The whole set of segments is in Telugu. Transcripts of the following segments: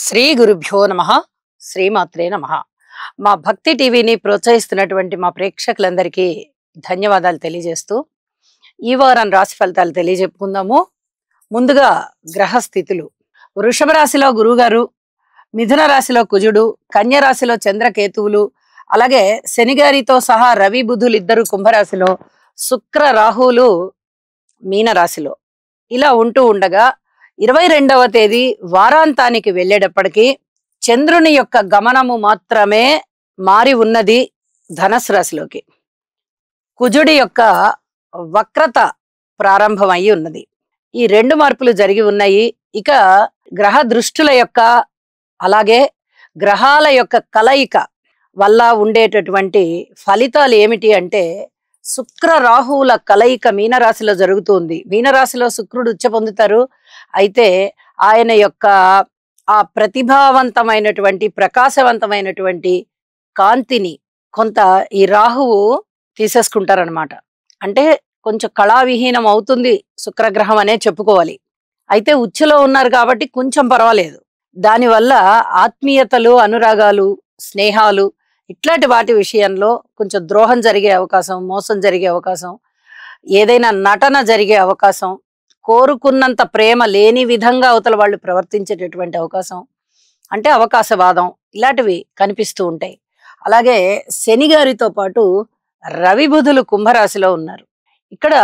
శ్రీ గురుభ్యో నమః. శ్రీమాత్రే నమః. మా భక్తి టీవీని ప్రోత్సహిస్తున్నటువంటి మా ప్రేక్షకులందరికీ ధన్యవాదాలు తెలియజేస్తూ ఈ వారం రాశి ఫలితాలు తెలియజెప్పుకుందాము. ముందుగా గ్రహ స్థితులు. వృషభ రాశిలో గురువుగారు, మిథున రాశిలో కుజుడు, కన్య రాశిలో చంద్రకేతువులు, అలాగే శనిగారితో సహా రవి బుధులు ఇద్దరు కుంభరాశిలో, శుక్ర రాహువులు మీన రాశిలో ఇలా ఉంటూ ఉండగా 22వ తేదీ వారాంతానికి వెళ్ళేటప్పటికి చంద్రుని యొక్క గమనము మాత్రమే మారి ఉన్నది ధనస్సు రాశిలోకి. కుజుడి యొక్క వక్రత ప్రారంభమై ఉన్నది. ఈ రెండు మార్పులు జరిగి ఉన్నాయి. ఇక గ్రహ దృష్టుల యొక్క అలాగే గ్రహాల యొక్క కలయిక వల్ల ఉండేటటువంటి ఫలితాలు ఏమిటి అంటే, శుక్ర రాహువుల కలయిక మీనరాశిలో జరుగుతుంది. మీనరాశిలో శుక్రుడు ఉచ్చ పొందుతారు. అయితే ఆయన యొక్క ఆ ప్రతిభావంతమైనటువంటి ప్రకాశవంతమైనటువంటి కాంతిని కొంత ఈ రాహువు తీసేసుకుంటారనమాట. అంటే కొంచెం కళావిహీనం అవుతుంది శుక్రగ్రహం అనే చెప్పుకోవాలి. అయితే ఉచ్చలో ఉన్నారు కాబట్టి కొంచెం పర్వాలేదు. దానివల్ల ఆత్మీయతలు, అనురాగాలు, స్నేహాలు ఇట్లాంటి వాటి విషయంలో కొంచెం ద్రోహం జరిగే అవకాశం, మోసం జరిగే అవకాశం, ఏదైనా నటన జరిగే అవకాశం, కోరుకున్నంత ప్రేమ లేని విధంగా అవతల వాళ్ళు ప్రవర్తించేటటువంటి అవకాశం, అంటే అవకాశవాదం, ఇలాంటివి కనిపిస్తూ ఉంటాయి. అలాగే శని గారితో పాటు రవి బుధులు కుంభరాశిలో ఉన్నారు. ఇక్కడ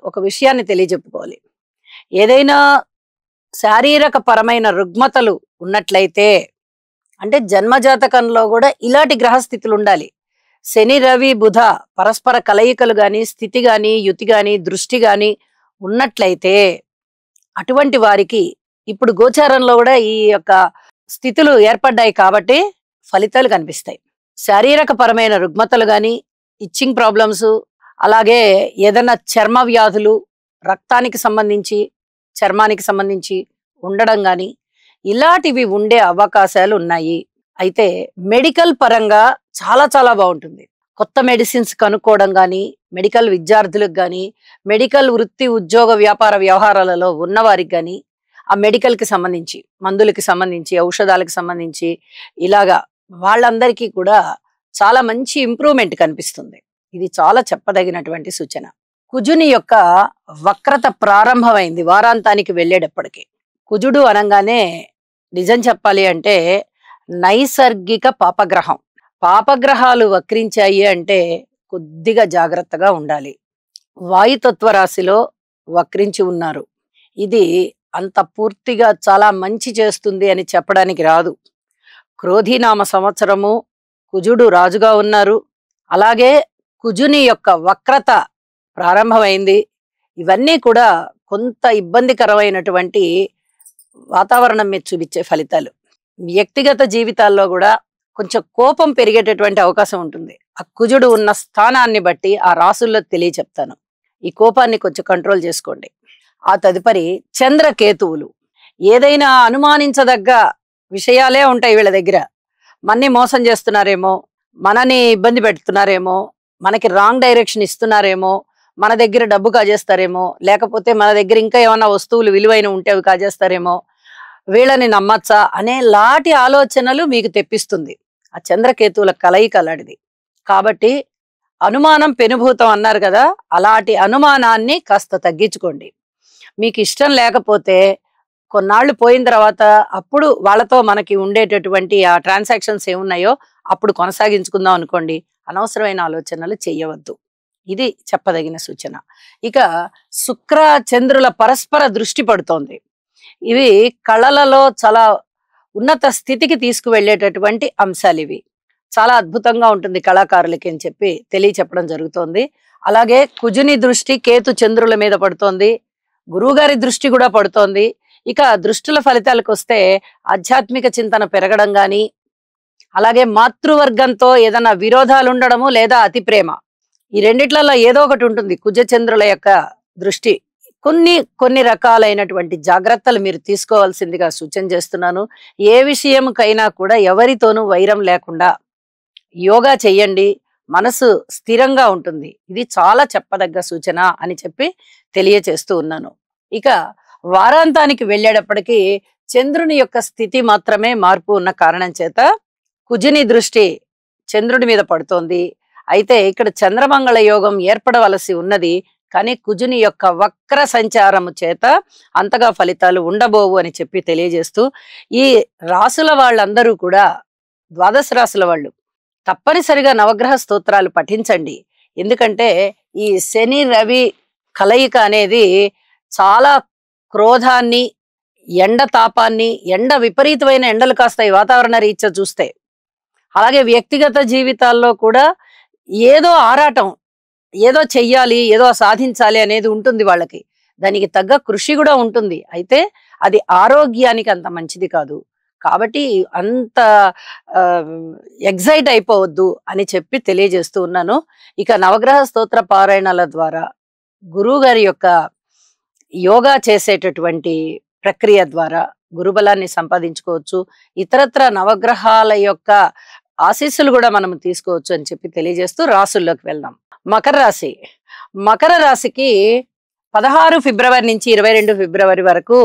ఒక విషయాన్ని తెలియజెప్పుకోవాలి. ఏదైనా శారీరక పరమైన రుగ్మతలు ఉన్నట్లయితే, అంటే జన్మజాతకంలో కూడా ఇలాంటి గ్రహస్థితులు ఉండాలి. శని రవి బుధ పరస్పర కలయికలు గాని, స్థితి గాని, యుతి గాని, దృష్టి గాని ఉన్నట్లయితే అటువంటి వారికి ఇప్పుడు గోచారంలో కూడా ఈ యొక్క స్థితులు ఏర్పడ్డాయి కాబట్టి ఫలితాలు కనిపిస్తాయి. శారీరక పరమైన రుగ్మతలు గాని, ఇచ్చింగ్ ప్రాబ్లమ్స్, అలాగే ఏదైనా చర్మ వ్యాధులు, రక్తానికి సంబంధించి చర్మానికి సంబంధించి ఉండడం గాని ఇలాంటివి ఉండే అవకాశాలు ఉన్నాయి. అయితే మెడికల్ పరంగా చాలా చాలా బాగుంటుంది. కొత్త మెడిసిన్స్ కనుక్కోవడం గాని, మెడికల్ విద్యార్థులకు గాని, మెడికల్ వృత్తి ఉద్యోగ వ్యాపార వ్యవహారాలలో ఉన్నవారికి గాని, ఆ మెడికల్ కి సంబంధించి, మందులకి సంబంధించి, ఔషధాలకు సంబంధించి ఇలాగా వాళ్ళందరికీ కూడా చాలా మంచి ఇంప్రూవ్మెంట్ కనిపిస్తుంది. ఇది చాలా చెప్పదగినటువంటి సూచన. కుజుని యొక్క వక్రత ప్రారంభమైంది వారాంతానికి వెళ్ళేటప్పటికి. కుజుడు అనగానే నిజం చెప్పాలి అంటే నైసర్గిక పాపగ్రహం. పాపగ్రహాలు వక్రించాయి అంటే కొద్దిగా జాగ్రత్తగా ఉండాలి. వాయుతత్వ రాశిలో వక్రించి ఉన్నారు. ఇది అంత పూర్తిగా చాలా మంచి చేస్తుంది అని చెప్పడానికి రాదు. క్రోధినామ సంవత్సరము, కుజుడు రాజుగా ఉన్నారు. అలాగే కుజుని యొక్క వక్రత ప్రారంభమైంది. ఇవన్నీ కూడా కొంత ఇబ్బందికరమైనటువంటి వాతావరణం మీద చూపించే ఫలితాలు. వ్యక్తిగత జీవితాల్లో కూడా కొంచెం కోపం పెరిగేటటువంటి అవకాశం ఉంటుంది. ఆ కుజుడు ఉన్న స్థానాన్ని బట్టి ఆ రాసుల్లో తెలియచెప్తాను. ఈ కోపాన్ని కొంచెం కంట్రోల్ చేసుకోండి. ఆ తదుపరి చంద్రకేతువులు. ఏదైనా అనుమానించదగ్గ విషయాలే ఉంటాయి వీళ్ళ దగ్గర. మనని మోసం చేస్తున్నారేమో, మనని ఇబ్బంది పెడుతున్నారేమో, మనకి రాంగ్ డైరెక్షన్ ఇస్తున్నారేమో, మన దగ్గర డబ్బు కాజేస్తారేమో, లేకపోతే మన దగ్గర ఇంకా ఏమన్నా వస్తువులు విలువైన ఉంటే అవి కాజేస్తారేమో, వీళ్ళని నమ్మచ్చా అనే లాంటి ఆలోచనలు మీకు తెప్పిస్తుంది ఆ చంద్రకేతువుల కలయిక అలాంటిది. కాబట్టి అనుమానం పెనుభూతం అన్నారు కదా, అలాంటి అనుమానాన్ని కాస్త తగ్గించుకోండి. మీకు ఇష్టం లేకపోతే కొన్నాళ్ళు పోయిన తర్వాత అప్పుడు వాళ్ళతో మనకి ఉండేటటువంటి ఆ ట్రాన్సాక్షన్స్ ఏమున్నాయో అప్పుడు కొనసాగించుకుందాం అనుకోండి. అనవసరమైన ఆలోచనలు చేయవద్దు. ఇది చెప్పదగిన సూచన. ఇక శుక్ర చంద్రుల పరస్పర దృష్టి పడుతోంది. ఇవి కళలలో చాలా ఉన్నత స్థితికి తీసుకువెళ్ళేటటువంటి అంశాలు. ఇవి చాలా అద్భుతంగా ఉంటుంది కళాకారులకి అని చెప్పి తెలియచెప్పడం జరుగుతోంది. అలాగే కుజుని దృష్టి కేతు చంద్రుల మీద పడుతోంది. గురువుగారి దృష్టి కూడా పడుతోంది. ఇక దృష్టుల ఫలితాలకు వస్తే ఆధ్యాత్మిక చింతన పెరగడం గాని, అలాగే మాతృవర్గంతో ఏదైనా విరోధాలు ఉండడము లేదా అతి ప్రేమ, ఈ రెండిట్లలో ఏదో ఒకటి ఉంటుంది. కుజ చంద్రుల యొక్క దృష్టి. కొన్ని రకాలైనటువంటి జాగ్రత్తలు మీరు తీసుకోవాల్సిందిగా సూచన చేస్తున్నాను. ఏ విషయంకైనా కూడా ఎవరితోనూ వైరం లేకుండా యోగా చెయ్యండి. మనసు స్థిరంగా ఉంటుంది. ఇది చాలా చెప్పదగ్గ సూచన అని చెప్పి తెలియచేస్తూ ఉన్నాను. ఇక వారాంతానికి వెళ్ళేటప్పటికి చంద్రుని యొక్క స్థితి మాత్రమే మార్పు ఉన్న కారణం చేత కుజుని దృష్టి చంద్రుడి మీద పడుతోంది. అయితే ఇక్కడ చంద్రమంగళ యోగం ఏర్పడవలసి ఉన్నది. కానీ కుజుని యొక్క వక్ర సంచారము చేత అంతగా ఫలితాలు ఉండబోవు అని చెప్పి తెలియజేస్తూ, ఈ రాసుల వాళ్ళందరూ కూడా ద్వాదశ రాసుల వాళ్ళు తప్పనిసరిగా నవగ్రహ స్తోత్రాలు పఠించండి. ఎందుకంటే ఈ శని రవి కలయిక అనేది చాలా క్రోధాన్ని, ఎండ తాపాన్ని, ఎండ విపరీతమైన ఎండలు కాస్తాయి వాతావరణ రీత్యా చూస్తే. అలాగే వ్యక్తిగత జీవితాల్లో కూడా ఏదో ఆరాటం, ఏదో చెయ్యాలి, ఏదో సాధించాలి అనేది ఉంటుంది వాళ్ళకి. దానికి తగ్గ కృషి కూడా ఉంటుంది. అయితే అది ఆరోగ్యానికి అంత మంచిది కాదు. కాబట్టి అంత ఎగ్జైట్ అయిపోవద్దు అని చెప్పి తెలియజేస్తూ ఉన్నాను. ఇక నవగ్రహ స్తోత్ర పారాయణాల ద్వారా గురువు గారి యొక్క యోగా చేసేటటువంటి ప్రక్రియ ద్వారా గురుబలాన్ని సంపాదించుకోవచ్చు. ఇతరత్ర నవగ్రహాల యొక్క ఆశీస్సులు కూడా మనం తీసుకోవచ్చు అని చెప్పి తెలియజేస్తూ రాసుల్లోకి వెళ్దాం. మకర రాశి. మకర రాశికి 16 ఫిబ్రవరి నుంచి 22 ఫిబ్రవరి వరకు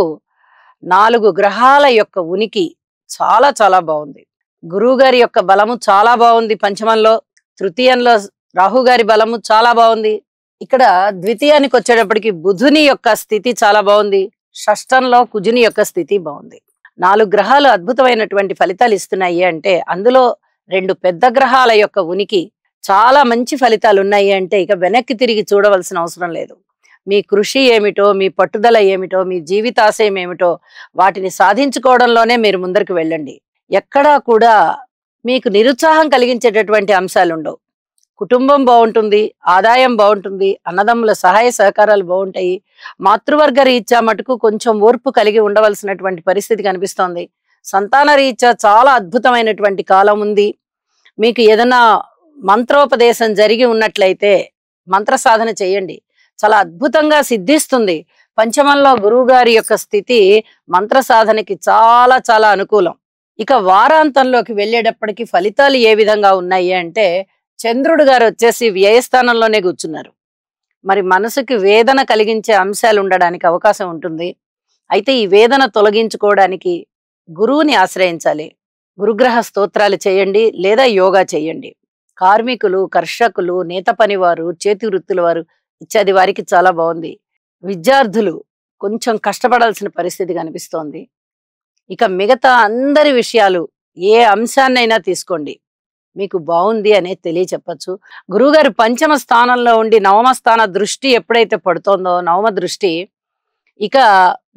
4 గ్రహాల యొక్క ఉనికి చాలా చాలా బాగుంది. గురువు గారి యొక్క బలము చాలా బాగుంది. పంచమంలో, తృతీయంలో రాహు గారి బలము చాలా బాగుంది. ఇక్కడ ద్వితీయానికి వచ్చేటప్పటికి బుధుని యొక్క స్థితి చాలా బాగుంది. షష్టంలో కుజుని యొక్క స్థితి బాగుంది. 4 గ్రహాలు అద్భుతమైనటువంటి ఫలితాలు ఇస్తున్నాయి అంటే అందులో 2 పెద్ద గ్రహాల యొక్క ఉనికి చాలా మంచి ఫలితాలు ఉన్నాయి అంటే ఇక వెనక్కి తిరిగి చూడవలసిన అవసరం లేదు. మీ కృషి ఏమిటో, మీ పట్టుదల ఏమిటో, మీ జీవితాశయం ఏమిటో వాటిని సాధించుకోవడంలోనే మీరు ముందరికి వెళ్ళండి. ఎక్కడా కూడా మీకు నిరుత్సాహం కలిగించేటటువంటి అంశాలు ఉండవు. కుటుంబం బాగుంటుంది, ఆదాయం బాగుంటుంది, అన్నదమ్ముల సహాయ సహకారాలు బాగుంటాయి. మాతృవర్గ రీత్యా మటుకు కొంచెం ఓర్పు కలిగి ఉండవలసినటువంటి పరిస్థితి కనిపిస్తోంది. సంతాన రీత్యా చాలా అద్భుతమైనటువంటి కాలం ఉంది. మీకు ఏదైనా మంత్రోపదేశం జరిగి ఉన్నట్లయితే మంత్ర సాధన చేయండి, చాలా అద్భుతంగా సిద్ధిస్తుంది. పంచమంలో గురువు గారి యొక్క స్థితి మంత్ర సాధనకి చాలా చాలా అనుకూలం. ఇక వారాంతంలోకి వెళ్ళేటప్పటికి ఫలితాలు ఏ విధంగా ఉన్నాయి అంటే చంద్రుడు గారు వచ్చేసి వ్యయస్థానంలోనే కూర్చున్నారు. మరి మనసుకి వేదన కలిగించే అంశాలు ఉండడానికి అవకాశం ఉంటుంది. అయితే ఈ వేదన తొలగించుకోవడానికి గురువుని ఆశ్రయించాలి. గురుగ్రహ స్తోత్రాలు చేయండి లేదా యోగా చేయండి. కార్మికులు, కర్షకులు, నేత పనివారు, చేతి వృత్తుల వారు ఇత్యాది వారికి చాలా బాగుంది. విద్యార్థులు కొంచెం కష్టపడాల్సిన పరిస్థితి కనిపిస్తోంది. ఇక మిగతా అందరి విషయాలు ఏ అంశాన్నైనా తీసుకోండి, మీకు బాగుంది అనేది తెలియచెప్పచ్చు. గురువుగారు పంచమ స్థానంలో ఉండి నవమ స్థాన దృష్టి ఎప్పుడైతే పడుతోందో, నవమ దృష్టి, ఇక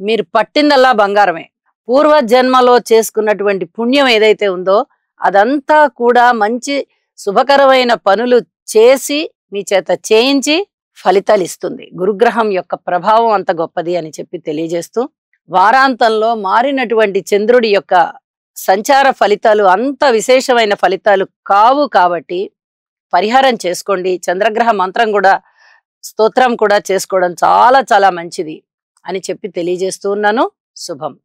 మీరు పట్టిందల్లా బంగారమే. పూర్వ జన్మలో చేసుకున్నటువంటి పుణ్యం ఏదైతే ఉందో అదంతా కూడా మంచి శుభకరమైన పనులు చేసి మీ చేత చేయించి ఫలితాలు ఇస్తుంది. గురుగ్రహం యొక్క ప్రభావం అంత గొప్పది అని చెప్పి తెలియజేస్తూ, వారాంతంలో మారినటువంటి చంద్రుడి యొక్క సంచార ఫలితాలు అంత విశేషమైన ఫలితాలు కావు కాబట్టి పరిహారం చేసుకోండి. చంద్రగ్రహ మంత్రం కూడా, స్తోత్రం కూడా చేసుకోవడం చాలా చాలా మంచిది అని చెప్పి తెలియజేస్తూ ఉన్నాను. శుభం.